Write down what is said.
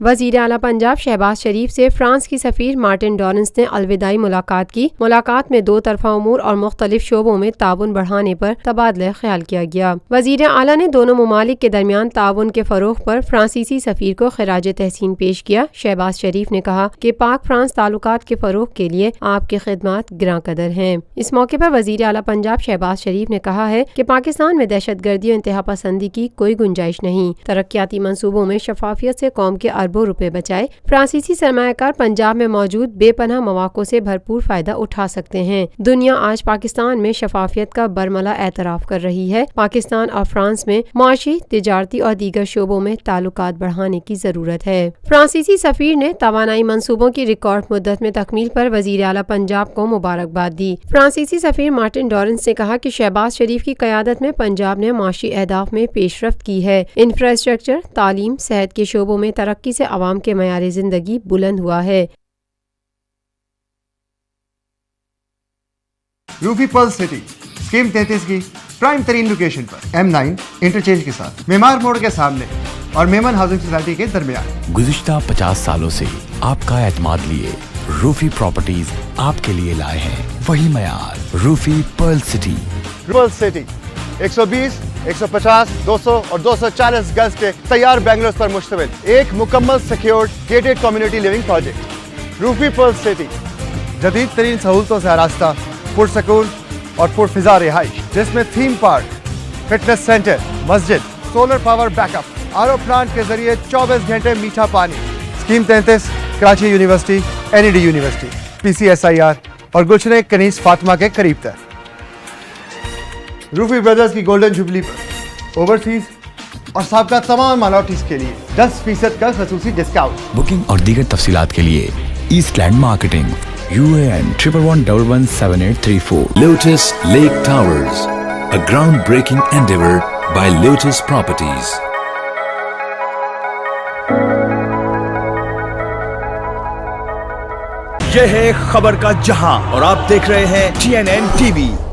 وزیر اعلیٰ پنجاب شہباز شریف سے فرانس کی سفیر مارٹن ڈورنس نے الوداعی ملاقات کی۔ ملاقات میں دو طرفہ امور اور مختلف شعبوں میں تعاون بڑھانے پر تبادلہ خیال کیا گیا۔ وزیر اعلیٰ نے دونوں ممالک کے درمیان تعاون کے فروغ پر فرانسیسی سفیر کو خراج تحسین پیش کیا۔ شہباز شریف نے کہا کہ پاک فرانس تعلقات کے فروغ کے لیے آپ کی خدمات گراں قدر ہیں۔ اس موقع پر وزیر اعلیٰ پنجاب شہباز شریف نے کہا ہے کہ پاکستان میں دہشت گردی اور انتہا پسندی کی کوئی گنجائش نہیں۔ ترقیاتی منصوبوں میں شفافیت سے قوم کے اربوں روپے بچائے فرانسیسی سرمایہ کار پنجاب میں موجود بے پناہ مواقع سے بھرپور فائدہ اٹھا سکتے ہیں۔ دنیا آج پاکستان میں شفافیت کا برملا اعتراف کر رہی ہے۔ پاکستان اور فرانس میں معاشی، تجارتی اور دیگر شعبوں میں تعلقات بڑھانے کی ضرورت ہے۔ فرانسیسی سفیر نے توانائی منصوبوں کی ریکارڈ مدت میں تکمیل پر وزیر اعلیٰ پنجاب کو مبارکباد دی۔ فرانسیسی سفیر مارٹن ڈورنس نے کہا کہ شہباز شریف کی قیادت میں پنجاب نے معاشی اہداف میں پیش رفت کی ہے۔ انفراسٹرکچر، تعلیم، صحت کے شعبوں میں ترقی سے عوام کے معیار زندگی بلند ہوا ہے۔ روفی پرل سٹی اسکیم 33 کی پرائم ترین لوکیشن پر M9 انٹرچینج کے ساتھ معمار موڑ کے سامنے اور میمن ہاؤسنگ سوسائٹی کے درمیان۔ گزشتہ 50 سالوں سے آپ کا اعتماد لیے روفی پراپرٹیز آپ کے لیے لائے ہیں وہی معیار۔ روفی پرل سٹی 120، 150، 200 اور 240 گز کے تیار بنگلوز پر مشتمل ایک مکمل secured gated community living project. Roofi pearl city جدید ترین سہولتوں سے آراستہ، پرسکون اور پرفضا رہائش، جس میں تھیم پارک، فٹنس سینٹر، مسجد، solar power backup, RO plant کے ذریعے 24 گھنٹے میٹھا پانی۔ Scheme 33 Karachi university, NED university, PCSIR اور گلشن کنیز فاطمہ کے قریب تر۔ روفی بردرز کی گولڈن جوبلی پر اوورسیز اور سابقہ تمام مائنورٹیز کے لیے 10% کا خصوصی ڈسکاؤنٹ۔ بکنگ اور دیگر تفصیلات کے لیے east land marketing UAN 11117834 Lotus Lake Towers, a groundbreaking endeavor by Lotus Properties. یہ ہے خبر کا جہاں اور آپ دیکھ رہے ہیں TNN TV۔